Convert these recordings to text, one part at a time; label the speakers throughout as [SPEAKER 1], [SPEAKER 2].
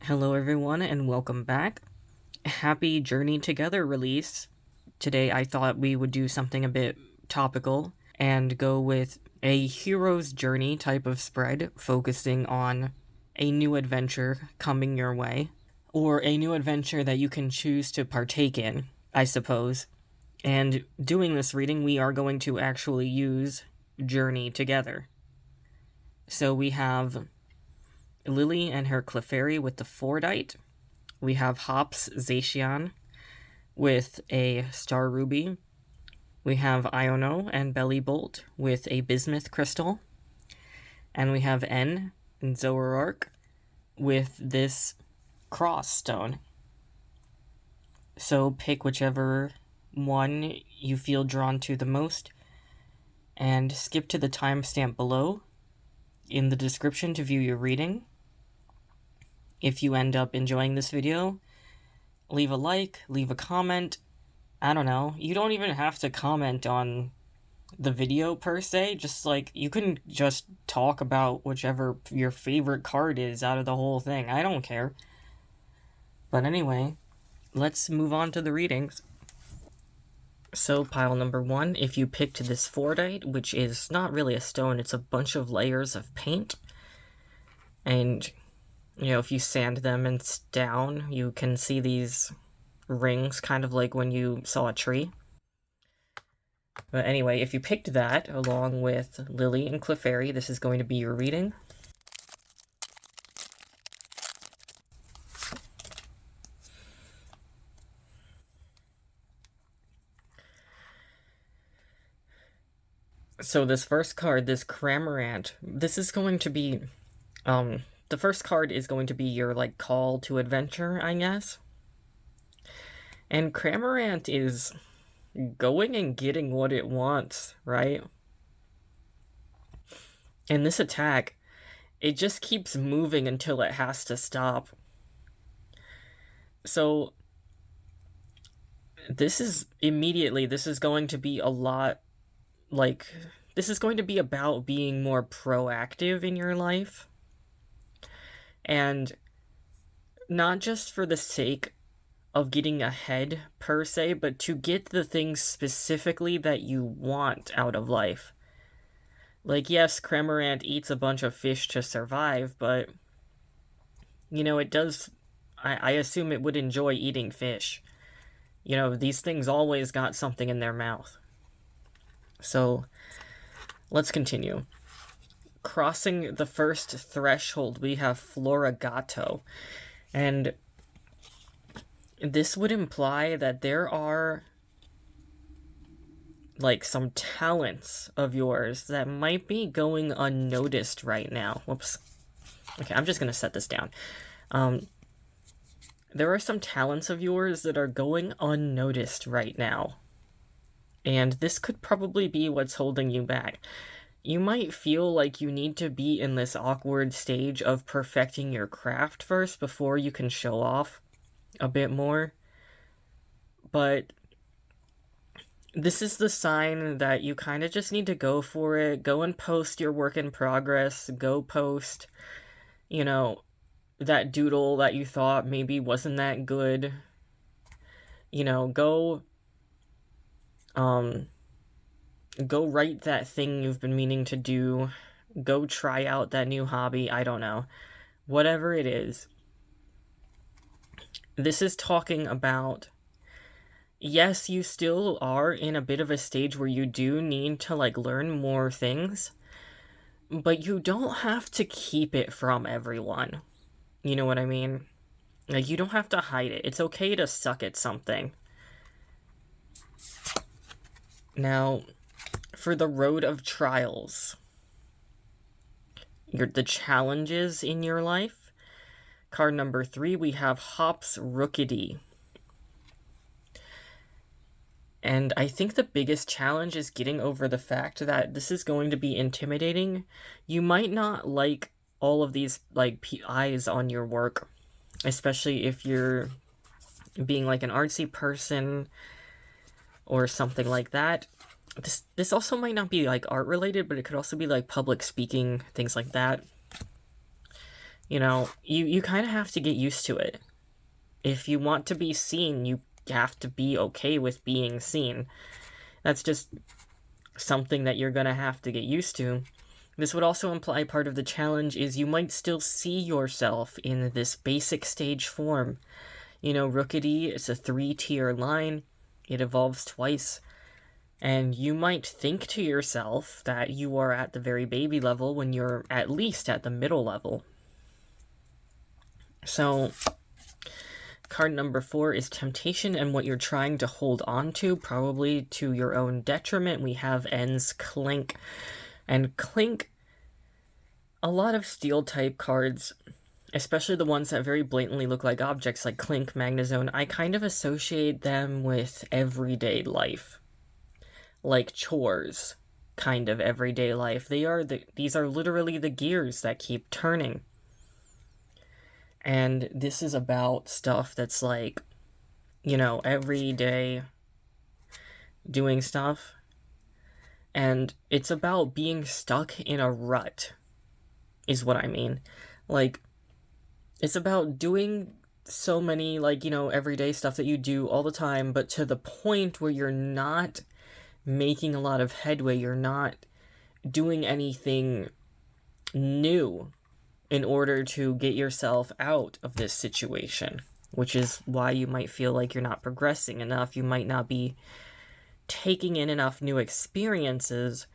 [SPEAKER 1] Hello everyone and welcome back. Happy Journey Together release. Today I thought we would do something a bit topical and go with a hero's journey type of spread focusing on a new adventure coming your way, or a new adventure that you can choose to partake in, I suppose. And doing this reading, we are going to actually use Journey Together. So we have Lily and her Clefairy with the Fordite. We have Hops Zacian with a Star Ruby. We have Iono and Bellybolt with a Bismuth Crystal. And we have N and Zoroark with this Cross Stone. So pick whichever one you feel drawn to the most, and skip to the timestamp below in the description to view your reading. If you end up enjoying this video, leave a like, leave a comment. I don't know, you don't even have to comment on the video per se, you can just talk about whichever your favorite card is out of the whole thing. I don't care. But anyway, let's move on to the readings. So pile number 1, if you picked this Fordite, which is not really a stone, it's a bunch of layers of paint. And if you sand them down, you can see these rings, kind of like when you saw a tree. But anyway, if you picked that, along with Lily and Clefairy, this is going to be your reading. So this first card, this Cramorant, this is going to be, the first card is going to be your, call to adventure, I guess. And Cramorant is going and getting what it wants, right? And this attack, it just keeps moving until it has to stop. So this is going to be a lot, this is going to be about being more proactive in your life. And not just for the sake of getting ahead per se, but to get the things specifically that you want out of life. Yes, Cramorant eats a bunch of fish to survive, but it does, I assume it would enjoy eating fish. These things always got something in their mouth. So let's continue. Crossing the first threshold, we have Floragato. And this would imply that there are some talents of yours that might be going unnoticed right now. Whoops. Okay, I'm just going to set this down. There are some talents of yours that are going unnoticed right now. And this could probably be what's holding you back. You might feel like you need to be in this awkward stage of perfecting your craft first before you can show off a bit more. But this is the sign that you kind of just need to go for it. Go and post your work in progress. Go post, that doodle that you thought maybe wasn't that good. Go write that thing you've been meaning to do. Go try out that new hobby. I don't know. Whatever it is. This is talking about, yes, you still are in a bit of a stage where you do need to, learn more things, but you don't have to keep it from everyone. You know what I mean? You don't have to hide it. It's okay to suck at something. Now, for the road of trials, the challenges in your life, card number 3, we have Hops Rookity. And I think the biggest challenge is getting over the fact that this is going to be intimidating. You might not like all of these, eyes on your work, especially if you're being, an artsy person or something like that. This also might not be, art related, but it could also be, public speaking, things like that. You kind of have to get used to it. If you want to be seen, you have to be okay with being seen. That's just something that you're going to have to get used to. This would also imply part of the challenge is you might still see yourself in this basic stage form. Rookity is a 3-tier line. It evolves twice. And you might think to yourself that you are at the very baby level when you're at least at the middle level. So, card number 4 is Temptation and what you're trying to hold on to, probably to your own detriment. We have Ends Clink. And Clink, a lot of Steel-type cards, especially the ones that very blatantly look like objects like Clink, Magnezone, I kind of associate them with everyday life. Like chores, kind of everyday life. These are literally the gears that keep turning. And this is about stuff that's like, every day doing stuff. And it's about being stuck in a rut, is what I mean. Like, it's about doing so many, everyday stuff that you do all the time, but to the point where you're not making a lot of headway, you're not doing anything new in order to get yourself out of this situation, which is why you might feel like you're not progressing enough. You might not be taking in enough new experiences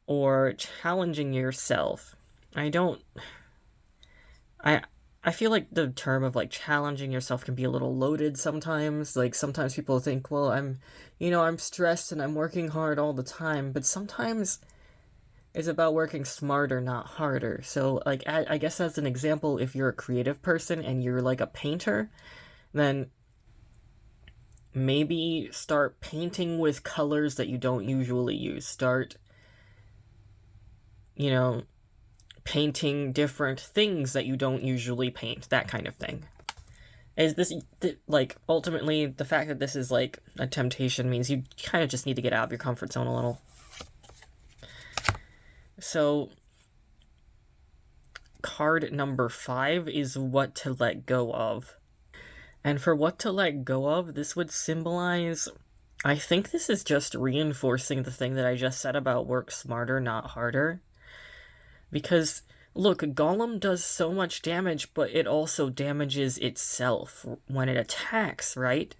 [SPEAKER 1] or challenging yourself. I feel like the term of challenging yourself can be a little loaded sometimes. Sometimes people think, well, I'm stressed and I'm working hard all the time, but sometimes it's about working smarter, not harder. So, I guess as an example, if you're a creative person and you're a painter, then maybe start painting with colors that you don't usually use. Start, painting different things that you don't usually paint, that kind of thing. Is this, ultimately, the fact that this is, a temptation means you kind of just need to get out of your comfort zone a little. So, card number 5 is what to let go of. And for what to let go of, this would symbolize, I think this is just reinforcing the thing that I just said about work smarter, not harder. Because, look, Golem does so much damage, but it also damages itself when it attacks, right?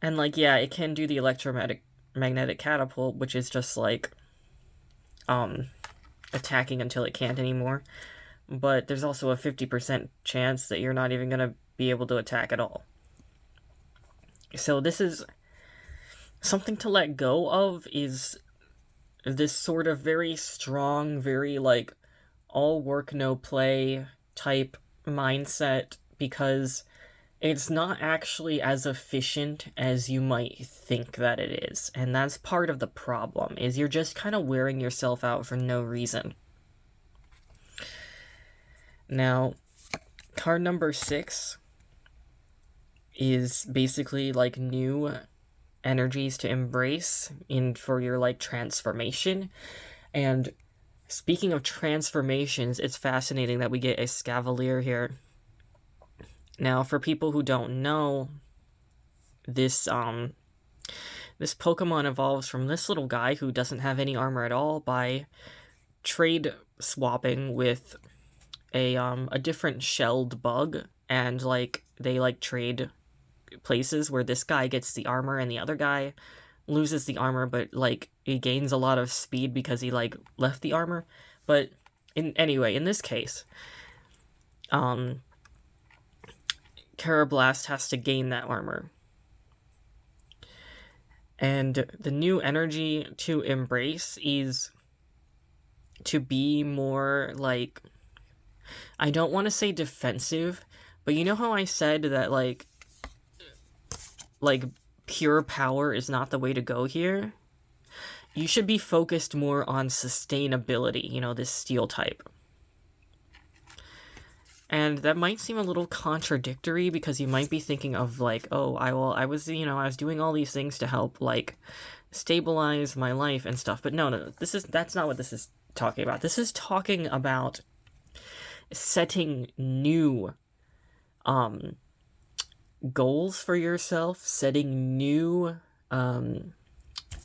[SPEAKER 1] And, it can do the electromagnetic catapult, which is just, attacking until it can't anymore. But there's also a 50% chance that you're not even going to be able to attack at all. So this is something to let go of, is this sort of very strong, very all work no play type mindset, because it's not actually as efficient as you might think that it is. And that's part of the problem, is you're just kind of wearing yourself out for no reason. Now, card number 6 is basically new energies to embrace for your transformation. And speaking of transformations, it's fascinating that we get a Scavalier here. Now, for people who don't know, this Pokemon evolves from this little guy who doesn't have any armor at all by trade swapping with a different shelled bug, and they trade places where this guy gets the armor and the other guy loses the armor, but he gains a lot of speed because he left the armor. But in this case, Carablast has to gain that armor. And the new energy to embrace is to be more I don't want to say defensive, but you know how I said that pure power is not the way to go here? You should be focused more on sustainability, this steel type. And that might seem a little contradictory, because you might be thinking of I was doing all these things to help stabilize my life and stuff. But no, that's not what this is talking about. This is talking about setting new goals for yourself, setting new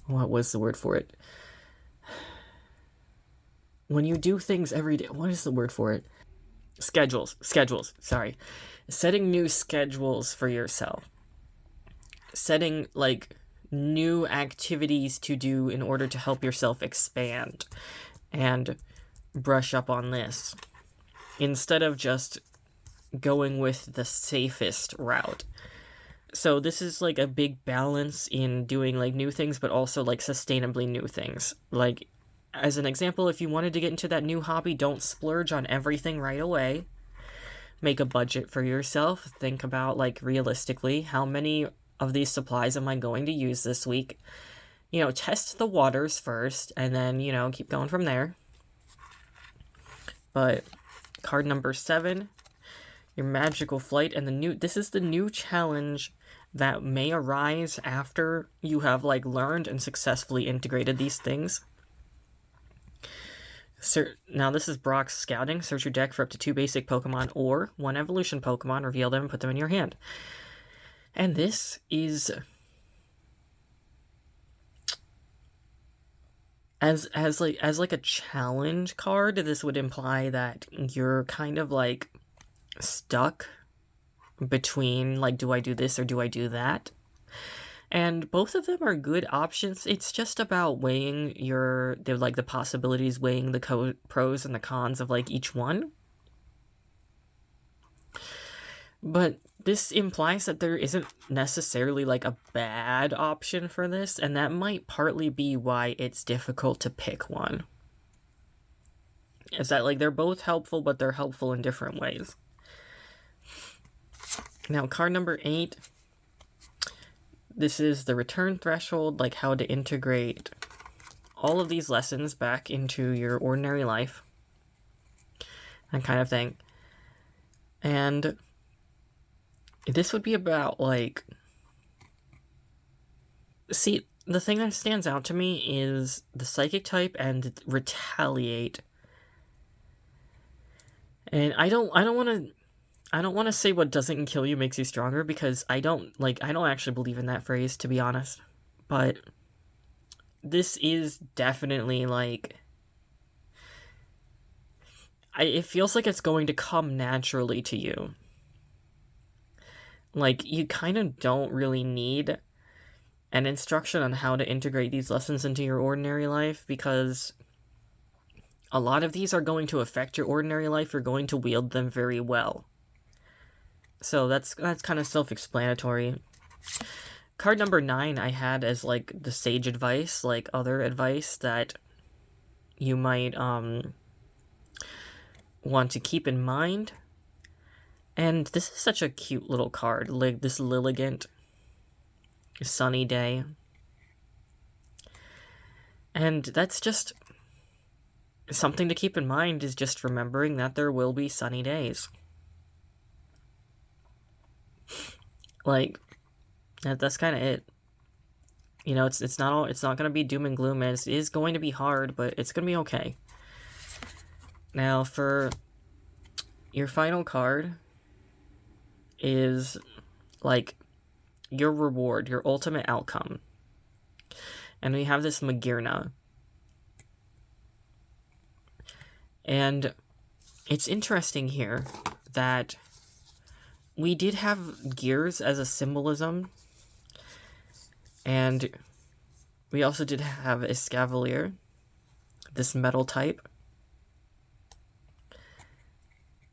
[SPEAKER 1] what was the word for it? When you do things every day, what is the word for it? Schedules, sorry. Setting new schedules for yourself. Setting, like, new activities to do in order to help yourself expand and brush up on this. Instead of just going with the safest route. So this is, like, a big balance in doing, like, new things, but also, like, sustainably new things. Like, as an example, if you wanted to get into that new hobby, don't splurge on everything right away. Make a budget for yourself. Think about, like, realistically, how many of these supplies am I going to use this week? Test the waters first, and then, keep going from there. But card number 7, your magical flight, and this is the new challenge that may arise after you have, like, learned and successfully integrated these things. Now this is Brock's Scouting. Search your deck for up to 2 basic Pokemon or 1 evolution Pokemon, reveal them, and put them in your hand. And this is as a challenge card. This would imply that you're kind of, like, stuck between, like, do I do this or do I do that? And both of them are good options. It's just about weighing the possibilities, weighing the pros and the cons of, like, each one. But this implies that there isn't necessarily, like, a bad option for this, and that might partly be why it's difficult to pick one. Is that, like, they're both helpful, but they're helpful in different ways. Now, card number 8. This is the return threshold, like how to integrate all of these lessons back into your ordinary life. That kind of thing. And this would be about, like... See, the thing that stands out to me is the Psychic type and Retaliate. And I don't want to say what doesn't kill you makes you stronger, because I don't actually believe in that phrase, to be honest. But this is definitely, like, it feels like it's going to come naturally to you. Like, you kind of don't really need an instruction on how to integrate these lessons into your ordinary life, because a lot of these are going to affect your ordinary life. You're going to wield them very well. So that's kind of self-explanatory. Card number 9 I had as, like, the sage advice, like other advice that you might want to keep in mind. And this is such a cute little card, like this Lilligant sunny day. And that's just something to keep in mind, is just remembering that there will be sunny days. Like, that's kind of it. It's not going to be doom and gloom. It is going to be hard, but it's going to be okay. Now, for your final card is, like, your reward, your ultimate outcome. And we have this Magirna. And it's interesting here that we did have gears as a symbolism, and we also did have Escavalier, this metal type.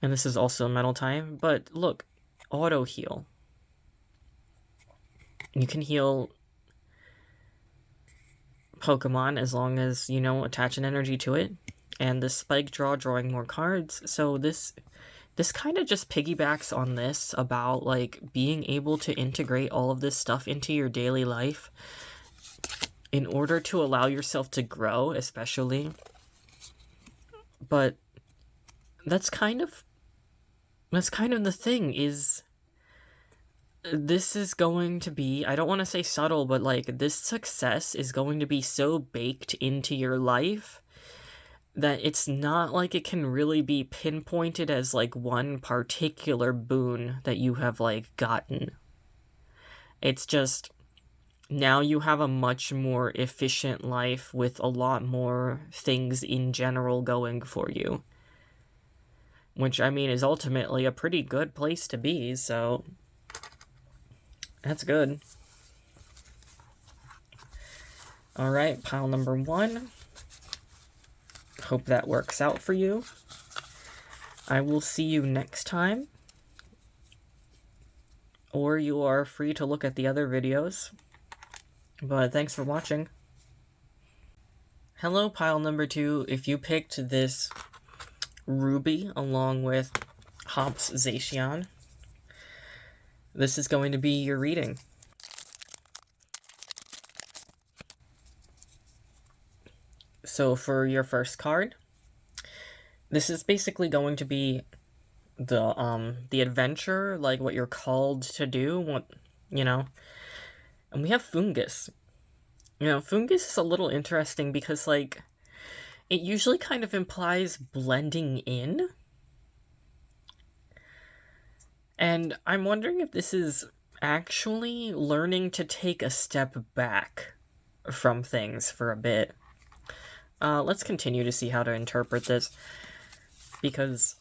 [SPEAKER 1] And this is also a metal type, but look, auto heal. You can heal Pokemon as long as, attach an energy to it. And the spike drawing more cards. So this kind of just piggybacks on this about, like, being able to integrate all of this stuff into your daily life in order to allow yourself to grow, especially. But that's kind of the thing, is this is going to be, I don't want to say subtle, but, like, this success is going to be so baked into your life that it's not like it can really be pinpointed as like one particular boon that you have like gotten. It's just now you have a much more efficient life with a lot more things in general going for you. Which, I mean, is ultimately a pretty good place to be, so that's good. Alright, pile number 1. Hope that works out for you. I will see you next time. Or you are free to look at the other videos. But thanks for watching. Hello, pile number 2. If you picked this ruby along with Hops Zacian, this is going to be your reading. So for your first card, this is basically going to be the adventure, like what you're called to do, what, you know. And we have Fungus. You know, Fungus is a little interesting because, like, it usually kind of implies blending in. And I'm wondering if this is actually learning to take a step back from things for a bit. Let's continue to see how to interpret this, because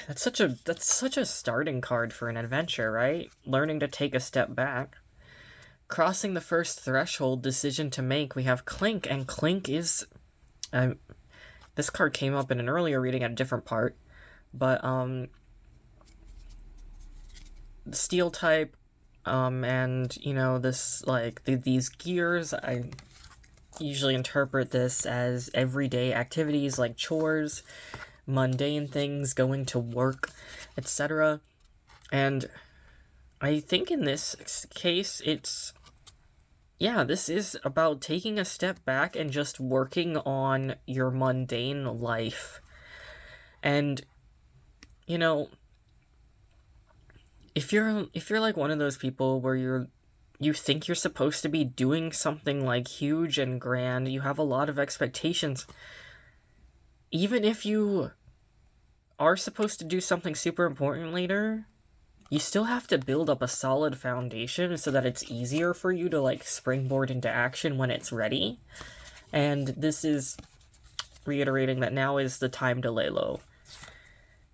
[SPEAKER 1] that's such a starting card for an adventure, right? Learning to take a step back. Crossing the first threshold, decision to make, we have Clink, and Clink is... this card came up in an earlier reading at a different part, but, the steel type, and, you know, this, like, these gears, I usually interpret this as everyday activities like chores, mundane things, going to work, etc. And I think in this case, this is about taking a step back and just working on your mundane life. And, you know, if you're like one of those people where you think you're supposed to be doing something like huge and grand, you have a lot of expectations, even if you are supposed to do something super important later, you still have to build up a solid foundation so that it's easier for you to, like, springboard into action when it's ready. And this is reiterating that now is the time to lay low.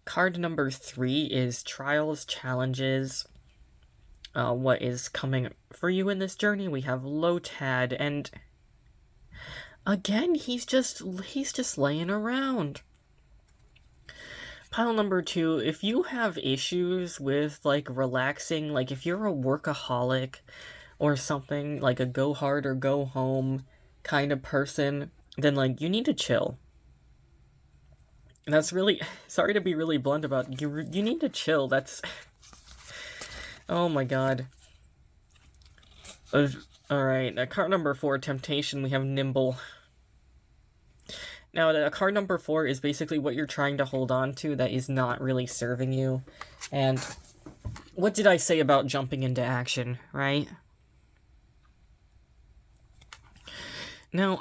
[SPEAKER 1] Card number 3 is Trials, Challenges. What is coming for you in this journey? We have Lotad, and again, he's just laying around. Pile number 2, if you have issues with, like, relaxing, like, if you're a workaholic or something, like a go hard or go home kind of person, then, like, you need to chill. And that's really, sorry to be really blunt about it, you need to chill, that's... Oh my god. Alright, card number 4, Temptation, we have Nimble. Now, card number 4 is basically what you're trying to hold on to that is not really serving you. And what did I say about jumping into action, right? Now,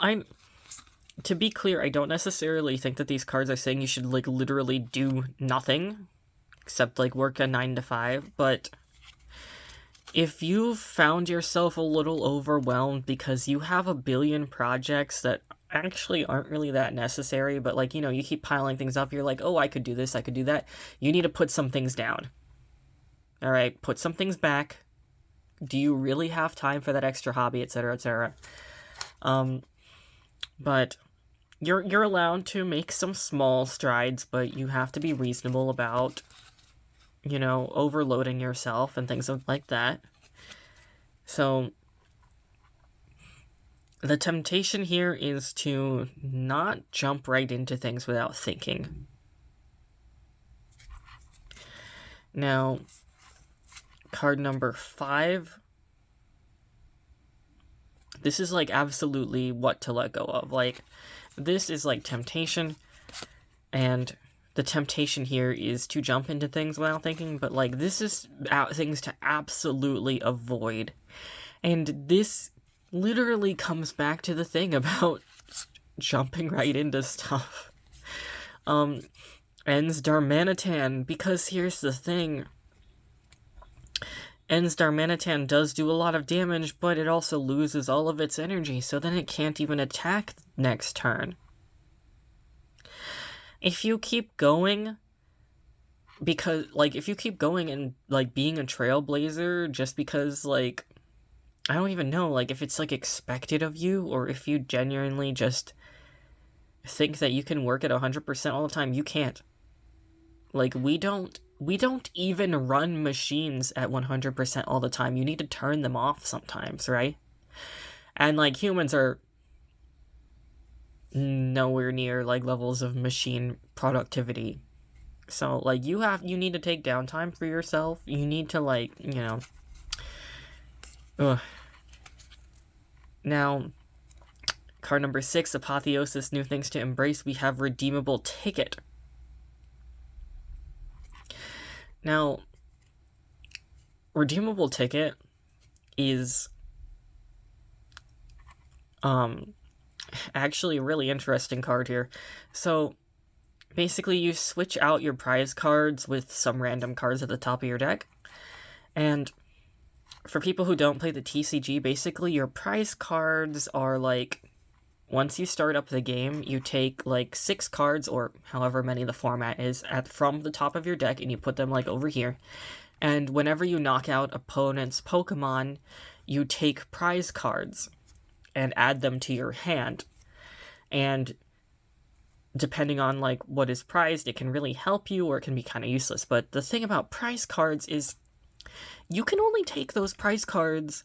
[SPEAKER 1] to be clear, I don't necessarily think that these cards are saying you should, like, literally do nothing, except, like, work a 9 to 5, but if you've found yourself a little overwhelmed because you have a billion projects that actually aren't really that necessary, but, like, you know, you keep piling things up, you're like, oh, I could do this, I could do that, you need to put some things down. Alright, put some things back. Do you really have time for that extra hobby, etc., etc.? But you're allowed to make some small strides, but you have to be reasonable about, you know, overloading yourself and things like that. So the temptation here is to not jump right into things without thinking. Now, card number 5. This is, like, absolutely what to let go of. Like, this is, like, temptation, and the temptation here is to jump into things without thinking, but, like, this is things to absolutely avoid. And this literally comes back to the thing about jumping right into stuff. Ends Darmanitan, because here's the thing. Ends Darmanitan does do a lot of damage, but it also loses all of its energy, so then it can't even attack next turn. If you keep going, because, like, if you keep going and, like, being a trailblazer just because, like, I don't even know, like, if it's, like, expected of you, or if you genuinely just think that you can work at 100% all the time, you can't. Like, we don't even run machines at 100% all the time. You need to turn them off sometimes, right? And, like, humans are nowhere near, like, levels of machine productivity. So, like, you need to take downtime for yourself. You need to, like, you know... Ugh. Now, card number 6, Apotheosis, New Things to Embrace. We have Redeemable Ticket. Now, Redeemable Ticket is actually a really interesting card here. So, basically, you switch out your prize cards with some random cards at the top of your deck. And for people who don't play the TCG, basically, your prize cards are, like, once you start up the game, you take, like, 6 cards, or however many the format is, from the top of your deck, and you put them, like, over here. And whenever you knock out opponent's Pokemon, you take prize cards and add them to your hand. And depending on, like, what is prized, it can really help you, or it can be kind of useless. But the thing about prize cards is you can only take those prize cards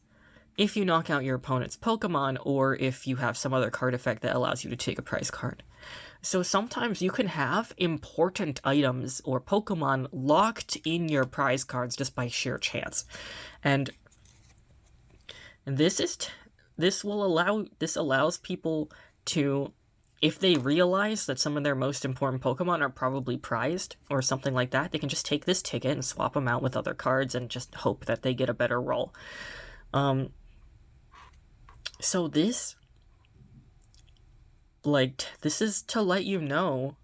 [SPEAKER 1] if you knock out your opponent's Pokemon, or if you have some other card effect that allows you to take a prize card. So sometimes you can have important items or Pokemon locked in your prize cards just by sheer chance. And this allows people to, if they realize that some of their most important Pokemon are probably prized or something like that, they can just take this ticket and swap them out with other cards and just hope that they get a better roll. So this is to let you know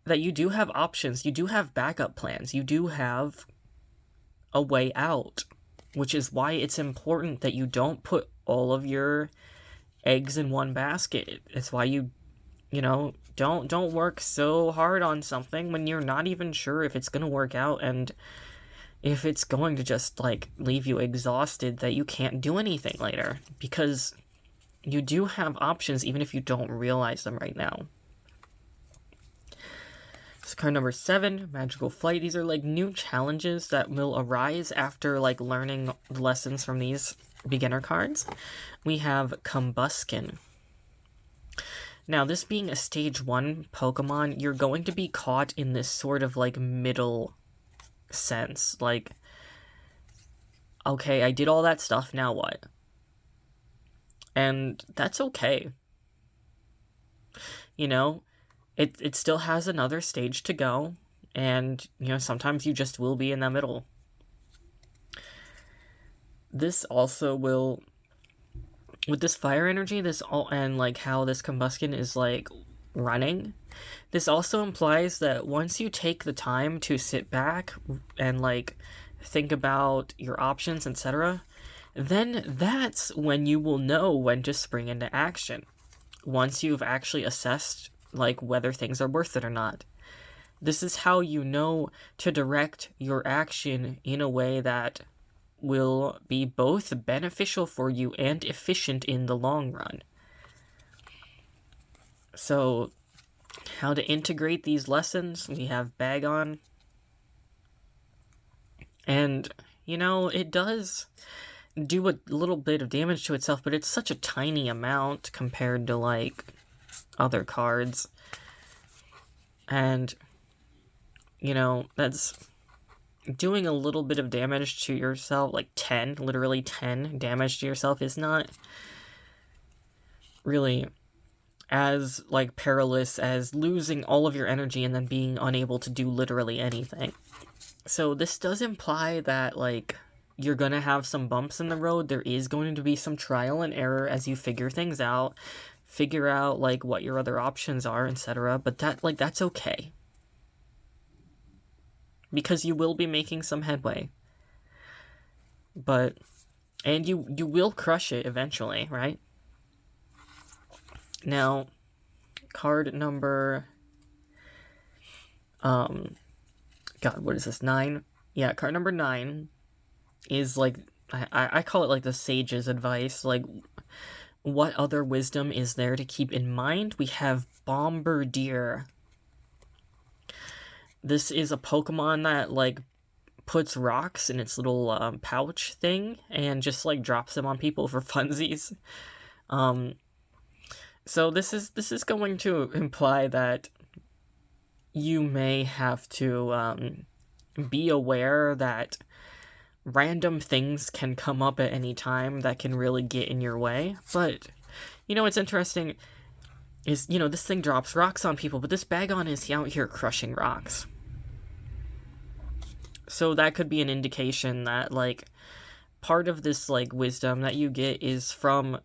[SPEAKER 1] that you do have options, you do have backup plans, you do have a way out, which is why it's important that you don't put all of your eggs in one basket. It's why you don't work so hard on something when you're not even sure if it's going to work out, and if it's going to just, like, leave you exhausted that you can't do anything later, because you do have options even if you don't realize them right now. So card number 7, Magical Flight. These are, like, new challenges that will arise after, like, learning lessons from these beginner cards. We have Combuskin. Now, this being a stage 1 Pokemon, you're going to be caught in this sort of, like, middle sense. Like, okay, I did all that stuff, now what? And that's okay. You know, it still has another stage to go, and, you know, sometimes you just will be in the middle. This also will, with this fire energy, and, like, how this Combuskin is, like, running, this also implies that once you take the time to sit back and, like, think about your options, etc., then that's when you will know when to spring into action. Once you've actually assessed, like, whether things are worth it or not. This is how you know to direct your action in a way that will be both beneficial for you and efficient in the long run. So, how to integrate these lessons, we have Bagon. And, you know, it does do a little bit of damage to itself, but it's such a tiny amount compared to, like, other cards. And, you know, that's doing a little bit of damage to yourself, like 10, literally 10 damage to yourself, is not really as, like, perilous as losing all of your energy and then being unable to do literally anything. So this does imply that, like, you're gonna have some bumps in the road. There is going to be some trial and error as you figure things out, figure out like what your other options are, etc. But that's okay, because you will be making some headway. And you will crush it eventually, right? Now, card number God, what is this, 9? Yeah, card number 9 is like, I call it like the sage's advice. Like, what other wisdom is there to keep in mind? We have Bombardier. This is a Pokemon that like puts rocks in its little pouch thing and just like drops them on people for funsies. So this is going to imply that you may have to be aware that random things can come up at any time that can really get in your way. But, what's interesting is, this thing drops rocks on people, but this Bagon is out here crushing rocks. So that could be an indication that, like, part of this, like, wisdom that you get is from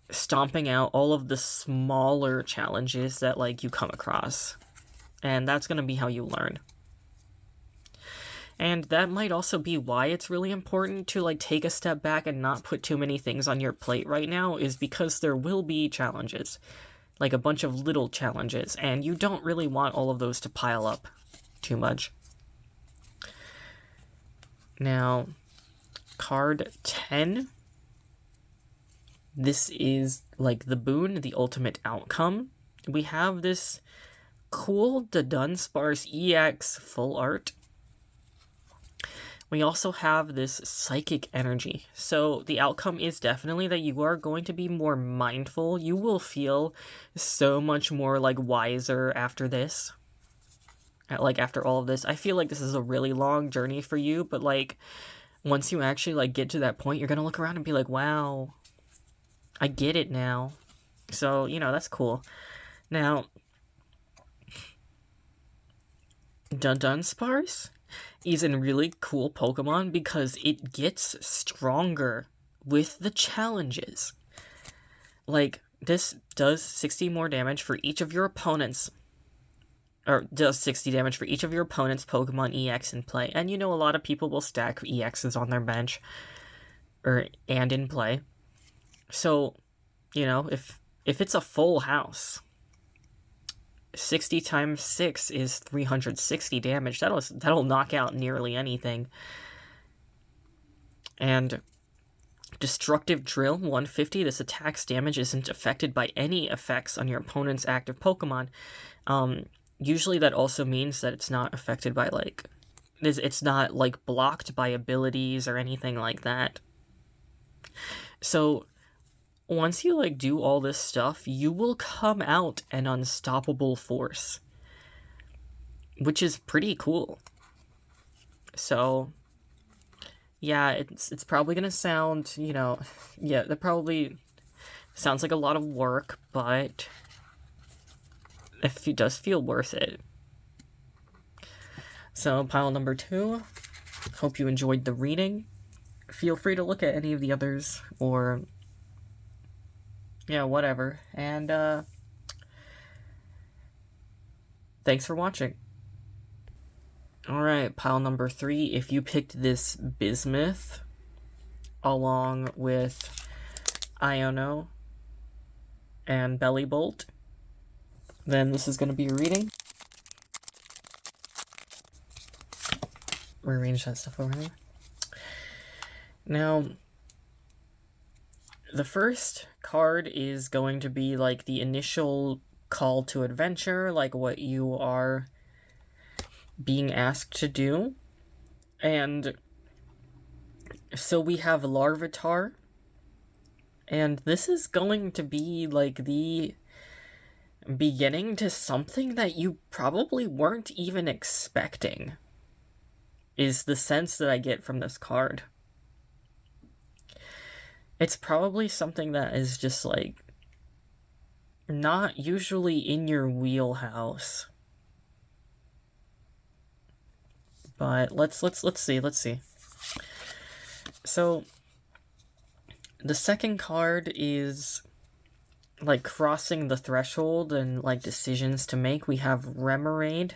[SPEAKER 1] stomping out all of the smaller challenges that, like, you come across. And that's going to be how you learn. And that might also be why it's really important to, like, take a step back and not put too many things on your plate right now, is because there will be challenges. Like, a bunch of little challenges, and you don't really want all of those to pile up too much. Now, card 10. This is, like, the boon, the ultimate outcome. We have this cool Dunsparce EX full art. We also have this psychic energy. So the outcome is definitely that you are going to be more mindful. You will feel so much more like wiser after this. Like after all of this. I feel like this is a really long journey for you, but like once you actually like get to that point, you're going to look around and be like, wow, I get it now. So, that's cool. Now, Dunsparce is a really cool Pokemon because it gets stronger with the challenges. Like, this does 60 more damage for each of your opponents. Or does 60 damage for each of your opponent's Pokemon EX in play. And a lot of people will stack EXs on their bench. And in play. So, if it's a full house, 60 times 6 is 360 damage. That'll knock out nearly anything. And Destructive Drill 150. This attack's damage isn't affected by any effects on your opponent's active Pokemon. Usually that also means that it's not affected by, like, it's not, like, blocked by abilities or anything like that. So once you, like, do all this stuff, you will come out an unstoppable force. Which is pretty cool. So, yeah, it's probably gonna sound, yeah, that probably sounds like a lot of work, but it does feel worth it. So, pile number 2. Hope you enjoyed the reading. Feel free to look at any of the others, or whatever. And, thanks for watching. Alright, pile number 3. If you picked this Bismuth, along with Iono and Bellybolt, then this is going to be your reading. Rearrange that stuff over there. Now, the first card is going to be like the initial call to adventure, like what you are being asked to do. And so we have Larvitar, and this is going to be like the beginning to something that you probably weren't even expecting, is the sense that I get from this card. It's probably something that is just like not usually in your wheelhouse. But let's see. So, the second card is like crossing the threshold and like decisions to make. We have Remoraid.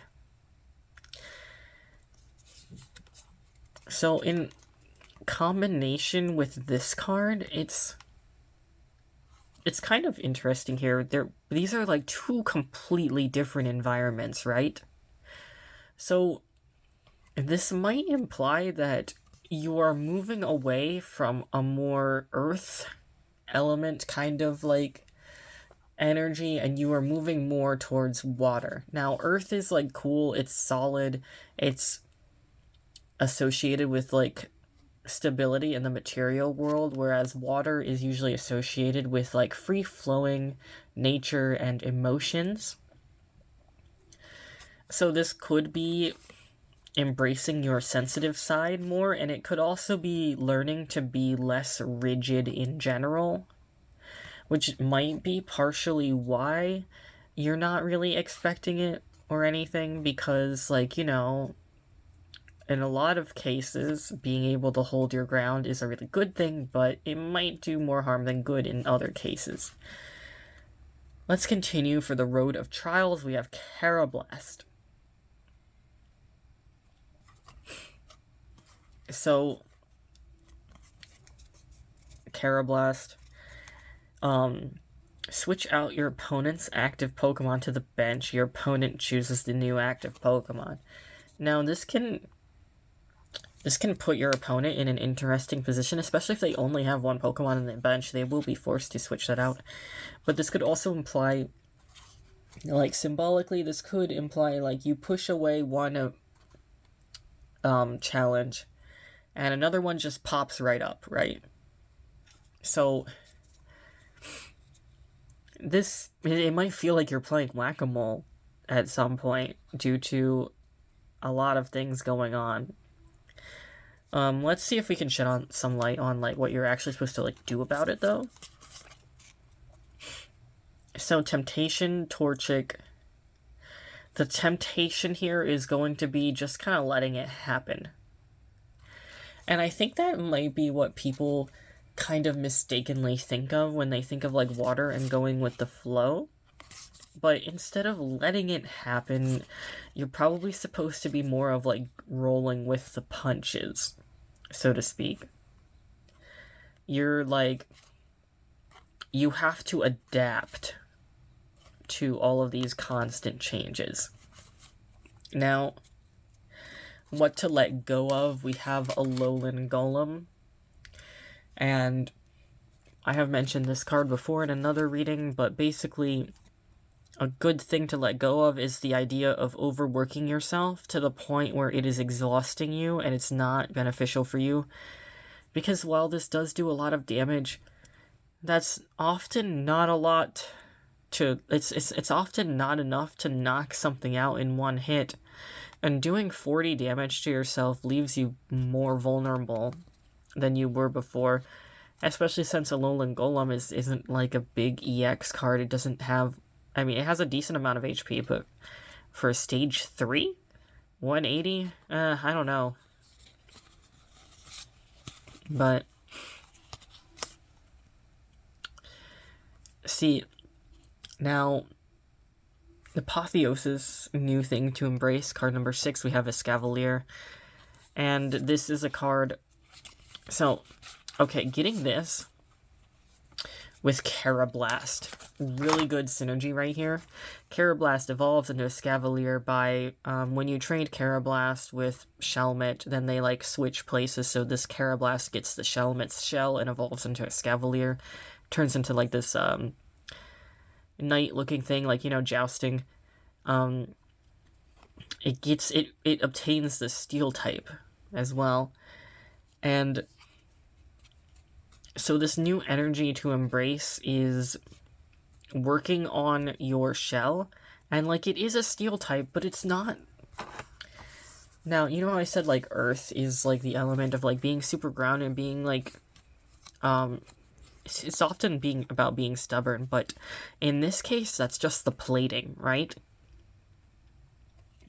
[SPEAKER 1] So in combination with this card, it's kind of interesting here. These are like two completely different environments, right? So this might imply that you are moving away from a more earth element kind of like energy, and you are moving more towards water. Now, earth is like cool, it's solid, it's associated with like stability in the material world, whereas water is usually associated with like free flowing nature and emotions. So this could be embracing your sensitive side more, and it could also be learning to be less rigid in general, which might be partially why you're not really expecting it or anything, because, like, you know, in a lot of cases, being able to hold your ground is a really good thing, but it might do more harm than good in other cases. Let's continue for the road of trials. We have Carablast. So, Carablast, switch out your opponent's active Pokemon to the bench. Your opponent chooses the new active Pokemon. Now, this can put your opponent in an interesting position, especially if they only have one Pokemon on the bench. They will be forced to switch that out. But this could also imply, like, symbolically, this could imply, like, you push away one challenge, and another one just pops right up, right? So, it might feel like you're playing whack-a-mole at some point due to a lot of things going on. Let's see if we can shed on some light on like what you're actually supposed to like do about it, though. So Temptation, Torchic. The temptation here is going to be just kind of letting it happen. And I think that might be what people kind of mistakenly think of when they think of like water and going with the flow. But instead of letting it happen, you're probably supposed to be more of like rolling with the punches, so to speak. You're like, you have to adapt to all of these constant changes. Now, what to let go of, we have Alolan Golem. And I have mentioned this card before in another reading, but basically, a good thing to let go of is the idea of overworking yourself to the point where it is exhausting you and it's not beneficial for you. Because while this does do a lot of damage, that's often not a lot to... It's often not enough to knock something out in one hit. And doing 40 damage to yourself leaves you more vulnerable than you were before. Especially since Alolan Golem isn't like a big EX card. It doesn't have... I mean, it has a decent amount of HP, but for stage 3? 180? I don't know. But... see, now... Apotheosis, new thing to embrace. Card number 6, we have Escavalier. And this is a card... So, okay, getting this with Carablast. Really good synergy right here. Carablast evolves into Escavalier by, when you trade Carablast with Shelmet, then they, like, switch places, so this Carablast gets the Shelmet's shell and evolves into Escavalier. Turns into, like, this, knight-looking thing, like, you know, jousting. It obtains the Steel type as well. And so this new energy to embrace is working on your shell, and like it is a Steel type, but it's not. Now, you know how I said like Earth is like the element of like being super grounded and being like, it's often being about being stubborn, but in this case, that's just the plating, right?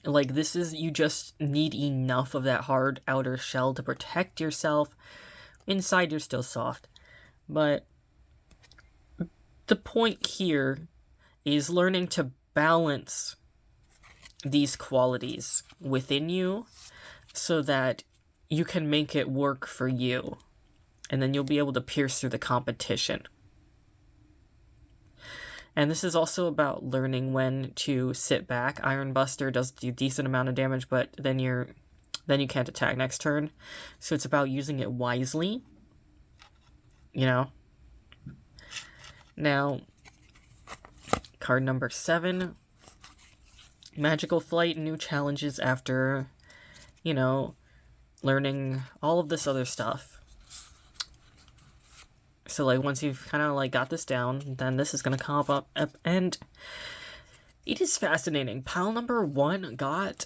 [SPEAKER 1] Like, this is, you just need enough of that hard outer shell to protect yourself inside you're still soft. But the point here is learning to balance these qualities within you so that you can make it work for you. And then you'll be able to pierce through the competition. And this is also about learning when to sit back. Iron Buster does a decent amount of damage, but then you can't attack next turn. So it's about using it wisely. You know? Now, card number 7. Magical Flight, new challenges after, learning all of this other stuff. So, once you've kind of, got this down, then this is going to come up, and it is fascinating. Pile number 1 got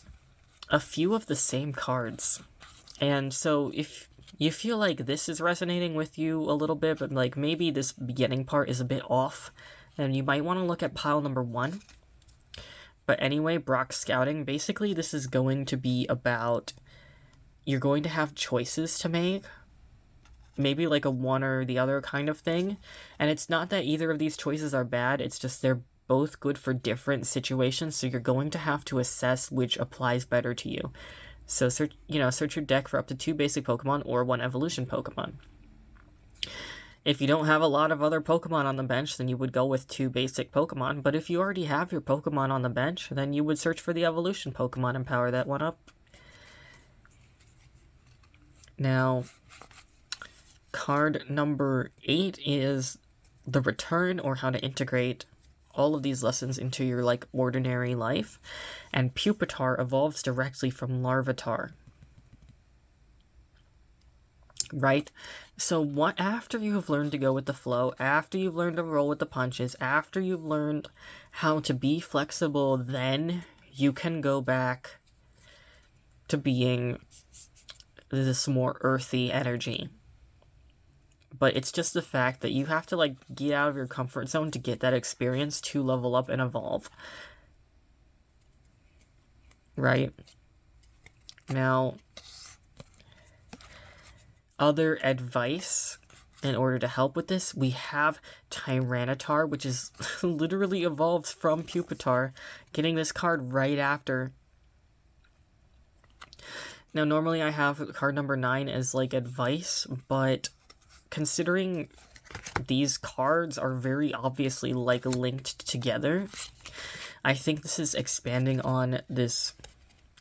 [SPEAKER 1] a few of the same cards. And so, if you feel like this is resonating with you a little bit, but, maybe this beginning part is a bit off, then you might want to look at pile number 1. But anyway, Brock Scouting, basically this is going to be about, you're going to have choices to make, maybe a one or the other kind of thing, and it's not that either of these choices are bad, it's just they're both good for different situations, so you're going to have to assess which applies better to you. So search your deck for up to 2 basic Pokemon or 1 evolution Pokemon. If you don't have a lot of other Pokemon on the bench, then you would go with 2 basic Pokemon, but if you already have your Pokemon on the bench, then you would search for the evolution Pokemon and power that one up. Now, card number 8 is the return, or how to integrate all of these lessons into your ordinary life, and Pupitar evolves directly from Larvitar. Right? So after you've learned to go with the flow, after you've learned to roll with the punches, after you've learned how to be flexible, then you can go back to being this more earthy energy. But it's just the fact that you have to get out of your comfort zone to get that experience to level up and evolve. Right? Now, other advice in order to help with this, we have Tyranitar, which is literally evolved from Pupitar, getting this card right after. Now, normally I have card number 9 as advice, but considering these cards are very obviously linked together, I think this is expanding on this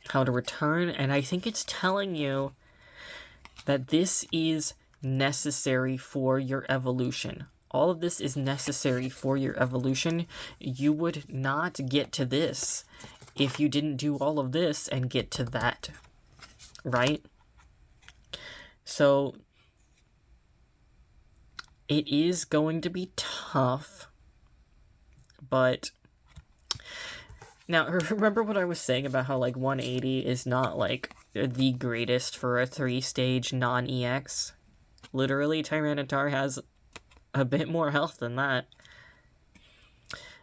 [SPEAKER 1] how to return, and I think it's telling you that this is necessary for your evolution. All of this is necessary for your evolution. You would not get to this if you didn't do all of this and get to that, right? So it is going to be tough, but now remember what I was saying about how 180 is not the greatest for a 3-stage non-EX? Literally, Tyranitar has a bit more health than that.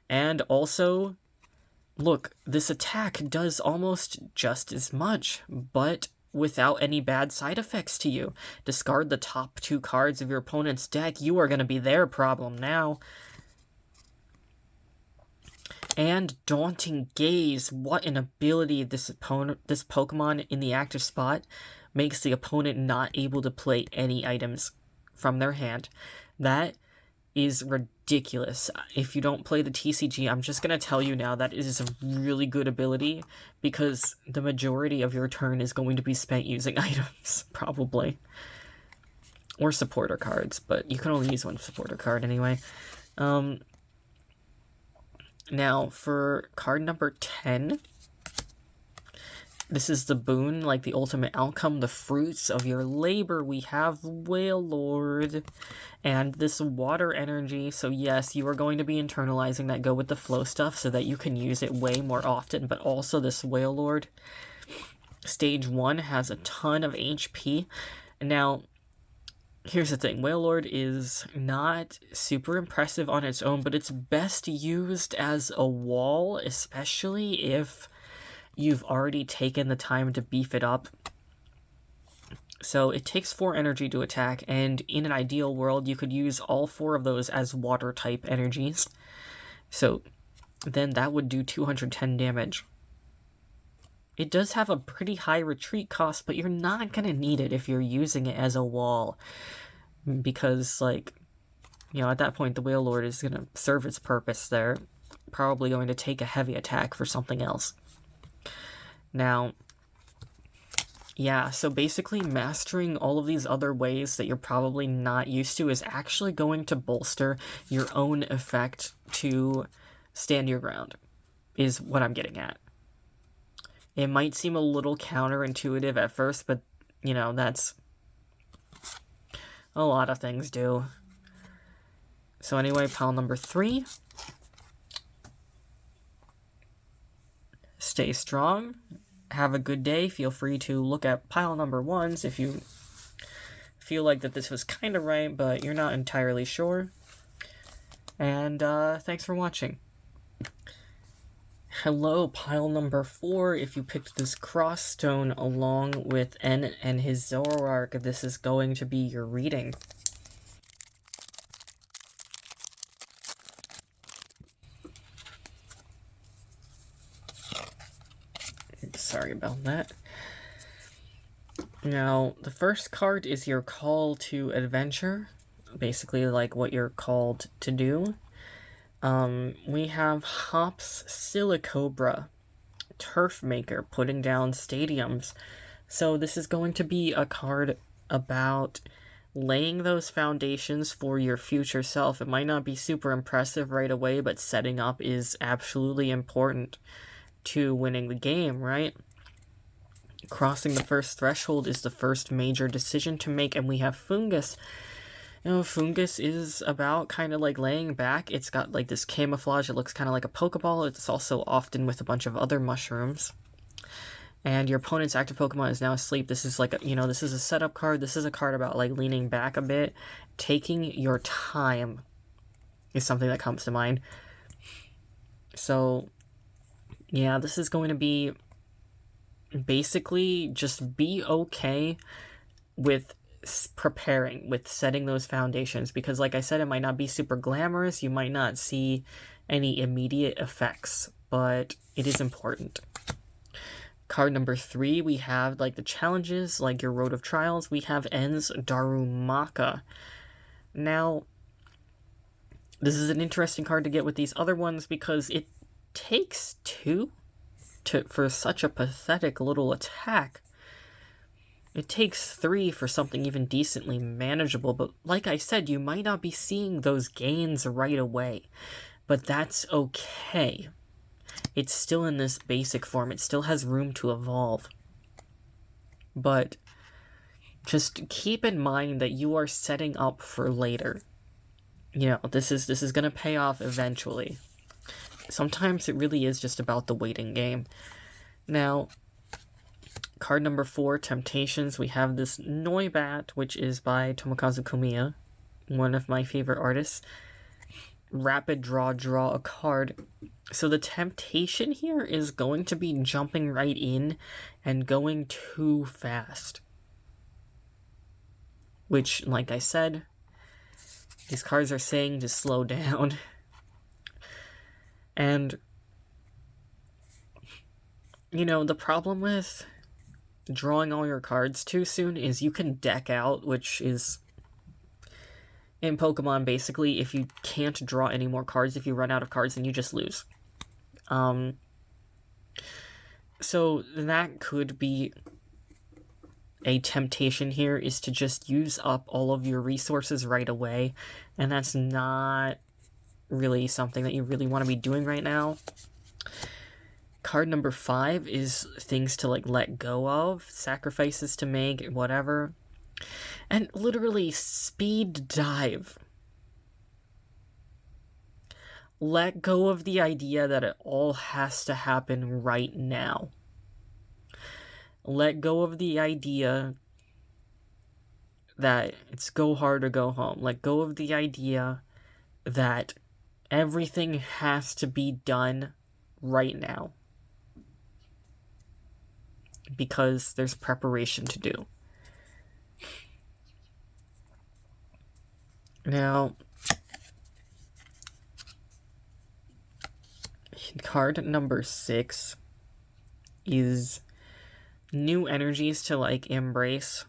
[SPEAKER 1] And also, look, this attack does almost just as much, but without any bad side effects to you. Discard the top 2 cards of your opponent's deck, you are going to be their problem now. And Daunting Gaze, what an ability. This Pokemon in the active spot makes the opponent not able to play any items from their hand. That is ridiculous. If you don't play the TCG, I'm just going to tell you now that it is a really good ability, because the majority of your turn is going to be spent using items, probably. Or supporter cards, but you can only use 1 supporter card anyway. Now, for card number 10, this is the boon, the ultimate outcome, the fruits of your labor. We have Wailord, and this water energy. So yes, you are going to be internalizing that go with the flow stuff so that you can use it way more often, but also this Wailord. Stage 1 has a ton of HP. Now, here's the thing, Wailord is not super impressive on its own, but it's best used as a wall, especially if you've already taken the time to beef it up. So it takes 4 energy to attack, and in an ideal world, you could use all 4 of those as water-type energies. So then that would do 210 damage. It does have a pretty high retreat cost, but you're not going to need it if you're using it as a wall. Because, like, you know, at that point, the Whale Lord is going to serve its purpose there. Probably going to take a heavy attack for something else. Now, yeah, so basically mastering all of these other ways that you're probably not used to is actually going to bolster your own effect to stand your ground, is what I'm getting at. It might seem a little counterintuitive at first, but, you know, that's... a lot of things do. So anyway, pile number 3. Stay strong. Have a good day. Feel free to look at pile number 1s if you feel like that this was kind of right, but you're not entirely sure. And thanks for watching. Hello, pile number 4. If you picked this cross stone along with N and his Zoroark, this is going to be your reading. Sorry about that. Now, the first card is your call to adventure. Basically, like what you're called to do. We have Hops Silicobra, Turf Maker, putting down stadiums. So this is going to be a card about laying those foundations for your future self. It might not be super impressive right away, but setting up is absolutely important to winning the game, right? Crossing the first threshold is the first major decision to make, and we have Fungus. You know, Fungus is about kind of like laying back. It's got like this camouflage. It looks kind of like a Pokeball. It's also often with a bunch of other mushrooms. And your opponent's active Pokemon is now asleep. This is like, this is a setup card. This is a card about like leaning back a bit. Taking your time is something that comes to mind. So, yeah, this is going to be basically just be okay with preparing, with setting those foundations, because like I said, it might not be super glamorous, you might not see any immediate effects, but it is important. Card number 3, we have like the challenges, like your Road of Trials. We have En's Darumaka. Now, this is an interesting card to get with these other ones because it takes 2 for such a pathetic little attack. It takes 3 for something even decently manageable, but like I said, you might not be seeing those gains right away. But that's okay. It's still in this basic form. It still has room to evolve. But just keep in mind that you are setting up for later. You know, this is going to pay off eventually. Sometimes it really is just about the waiting game. Now, card number 4, Temptations. We have this Noibat, which is by Tomokazu Komiya, one of my favorite artists. Rapid draw a card. So the temptation here is going to be jumping right in and going too fast. Which, like I said, these cards are saying to slow down. And, you know, the problem with drawing all your cards too soon is you can deck out, which is, in Pokemon, basically, if you can't draw any more cards, if you run out of cards, then you just lose. So that could be a temptation here, is to just use up all of your resources right away, and that's not really something that you really want to be doing right now. Card number 5 is things to like let go of, sacrifices to make, whatever. And literally, speed dive. Let go of the idea that it all has to happen right now. Let go of the idea that it's go hard or go home. Let go of the idea that everything has to be done right now. Because there's preparation to do. Now, card number 6 is new energies to, like, embrace,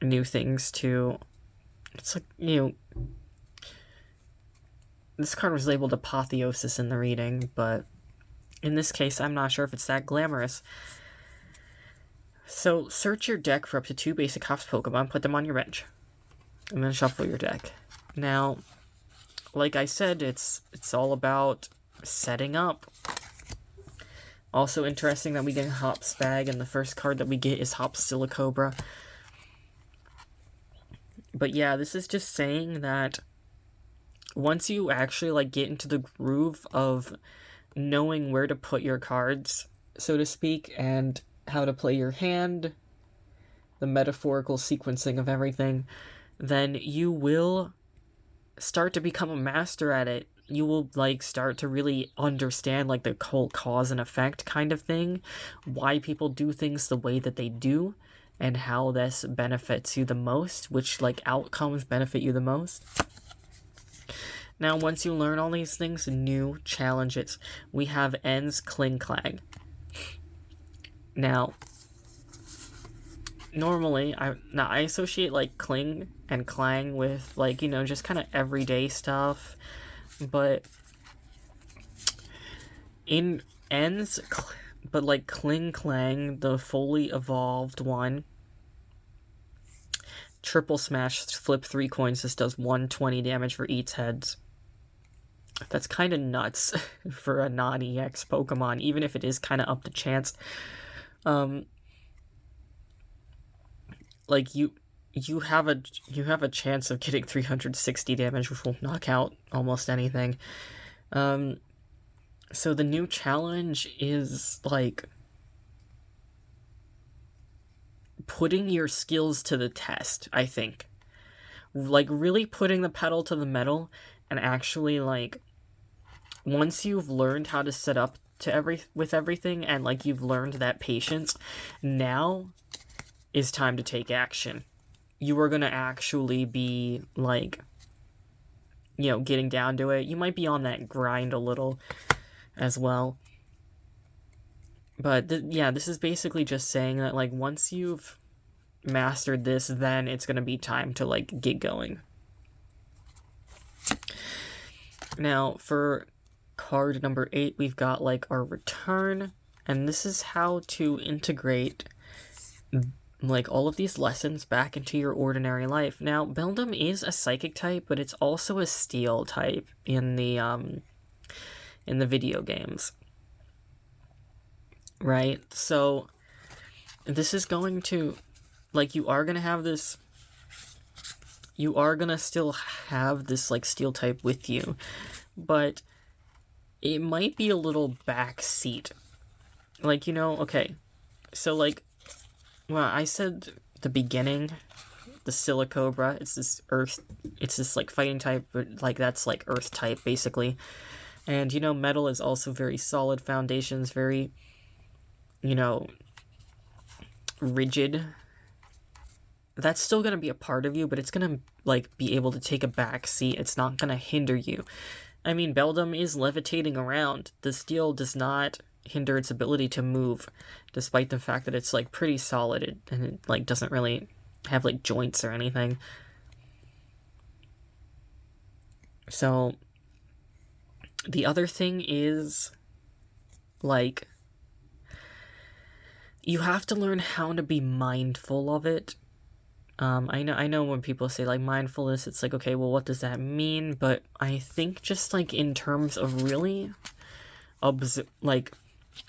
[SPEAKER 1] new things to, it's like, this card was labeled apotheosis in the reading, but in this case, I'm not sure if it's that glamorous. So, search your deck for up to 2 basic Hops Pokemon, put them on your bench, and then shuffle your deck. Now, like I said, it's all about setting up. Also interesting that we get Hops Bag, and the first card that we get is Hops Silicobra. But yeah, this is just saying that once you actually, like, get into the groove of knowing where to put your cards, so to speak, and how to play your hand, the metaphorical sequencing of everything, then you will start to become a master at it. You will, like, start to really understand, like, the whole cause and effect kind of thing, why people do things the way that they do, and how this benefits you the most, which, like, outcomes benefit you the most. Now, once you learn all these things, new challenges. We have N's Kling Clang. Now, normally, I associate, like, Kling and Clang with, like, just kind of everyday stuff. But in N's, but, like, Kling Clang, the fully evolved one, triple smash, flip 3 coins, this does 120 damage for each heads. That's kind of nuts for a non-EX Pokemon, even if it is kind of up to chance. Like, you have a chance of getting 360 damage, which will knock out almost anything. So the new challenge is, like, putting your skills to the test, I think. Like, really putting the pedal to the metal, and actually, like, once you've learned how to set up with everything, and, like, you've learned that patience, now is time to take action. You are gonna actually be, like, getting down to it. You might be on that grind a little as well. But, yeah, this is basically just saying that, like, once you've mastered this, then it's gonna be time to, like, get going. Now, for card number 8, we've got, like, our return, and this is how to integrate, like, all of these lessons back into your ordinary life. Now, Beldum is a psychic type, but it's also a steel type in the video games. Right? So, this is going to, like, you are going to still have this, like, steel type with you, but it might be a little backseat. Like, okay, so, like, well, I said the beginning, the Silicobra, it's this, like, fighting type, but, like, that's, like, earth type, basically. And, metal is also very solid foundations, very, rigid. That's still going to be a part of you, but it's going to, like, be able to take a back seat. It's not going to hinder you. I mean, Beldum is levitating around. The steel does not hinder its ability to move, despite the fact that it's, like, pretty solid and it, like, doesn't really have, like, joints or anything. So, the other thing is, like, you have to learn how to be mindful of it. I know when people say, like, mindfulness, it's like, okay, well, what does that mean? But I think just, like, in terms of really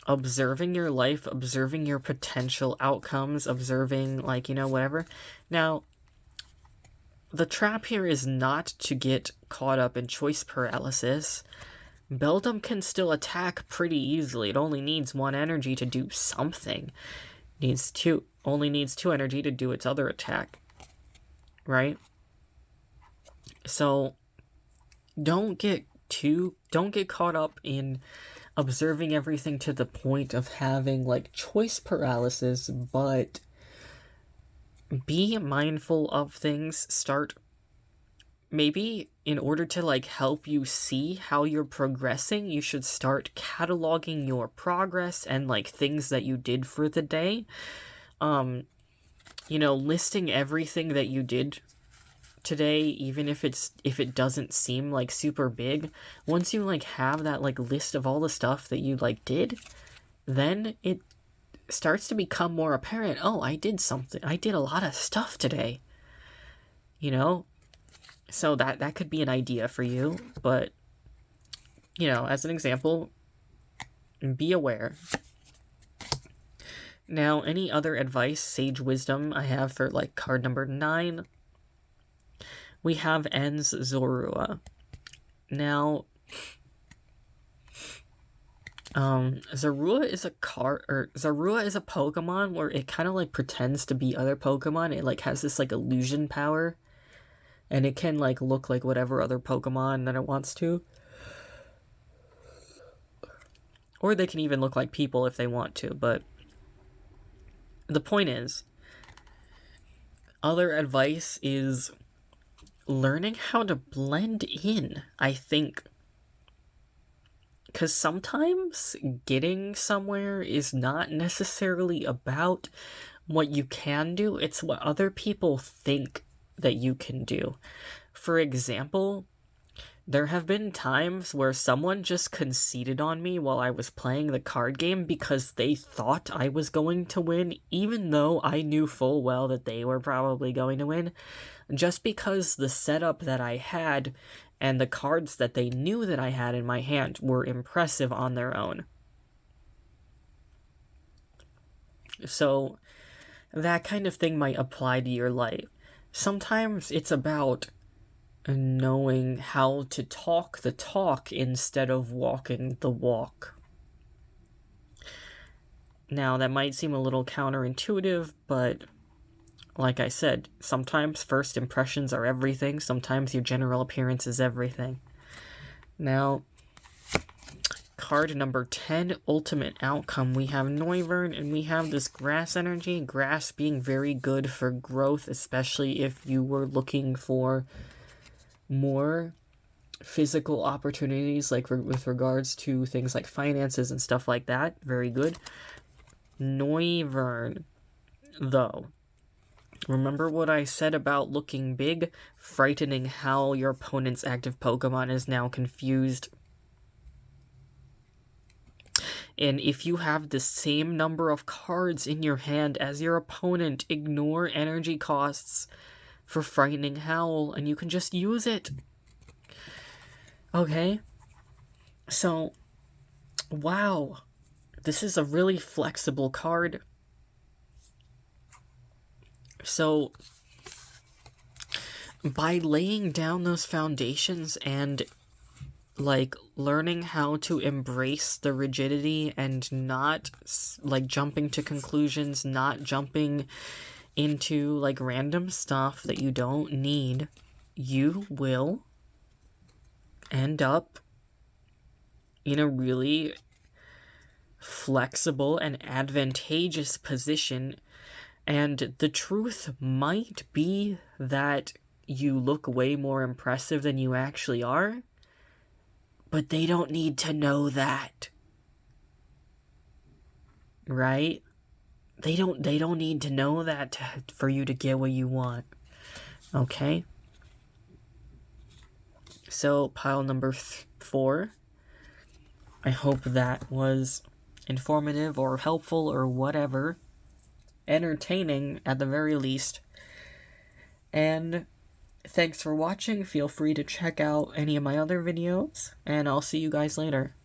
[SPEAKER 1] observing your life, observing your potential outcomes, observing, like, whatever. Now, the trap here is not to get caught up in choice paralysis. Beldum can still attack pretty easily. It only needs 1 energy to do something. Only needs 2 energy to do its other attack. Right? So, don't get caught up in observing everything to the point of having, like, choice paralysis, but be mindful of things. Start maybe in order to like help you see how you're progressing, you should start cataloging your progress and like things that you did for the day. Listing everything that you did today, even if it doesn't seem like super big. Once you like have that like list of all the stuff that you like did, then it starts to become more apparent. Oh, I did something. I did a lot of stuff today. So that could be an idea for you, but as an example, be aware. Now, any other advice, sage wisdom I have for like card number 9, we have En's Zorua. Now, Zorua is a Pokemon where it kind of like pretends to be other Pokemon. It like has this like illusion power, and it can like look like whatever other Pokemon that it wants to. Or they can even look like people if they want to, but the point is, other advice is learning how to blend in, I think. Because sometimes getting somewhere is not necessarily about what you can do, it's what other people think that you can do. For example, there have been times where someone just conceded on me while I was playing the card game because they thought I was going to win, even though I knew full well that they were probably going to win, just because the setup that I had and the cards that they knew that I had in my hand were impressive on their own. So that kind of thing might apply to your life. Sometimes it's about knowing how to talk the talk instead of walking the walk. Now, that might seem a little counterintuitive, but like I said, sometimes first impressions are everything. Sometimes your general appearance is everything. Now, card number 10, Ultimate Outcome. We have Noivern, and we have this grass energy. Grass being very good for growth, especially if you were looking for more physical opportunities, like with regards to things like finances and stuff like that. Very good. Noivern, though. Remember what I said about looking big? Frightening how your opponent's active Pokemon is now confused. And if you have the same number of cards in your hand as your opponent, ignore energy costs for Frightening Howl, and you can just use it. Okay? So, wow. This is a really flexible card. So, by laying down those foundations and like learning how to embrace the rigidity and not like jumping to conclusions, not jumping into like random stuff that you don't need, you will end up in a really flexible and advantageous position. And the truth might be that you look way more impressive than you actually are, but they don't need to know that. Right? They don't need to know that for you to get what you want. Okay? So, pile number 4. I hope that was informative or helpful or whatever. Entertaining at the very least. And thanks for watching. Feel free to check out any of my other videos, and I'll see you guys later.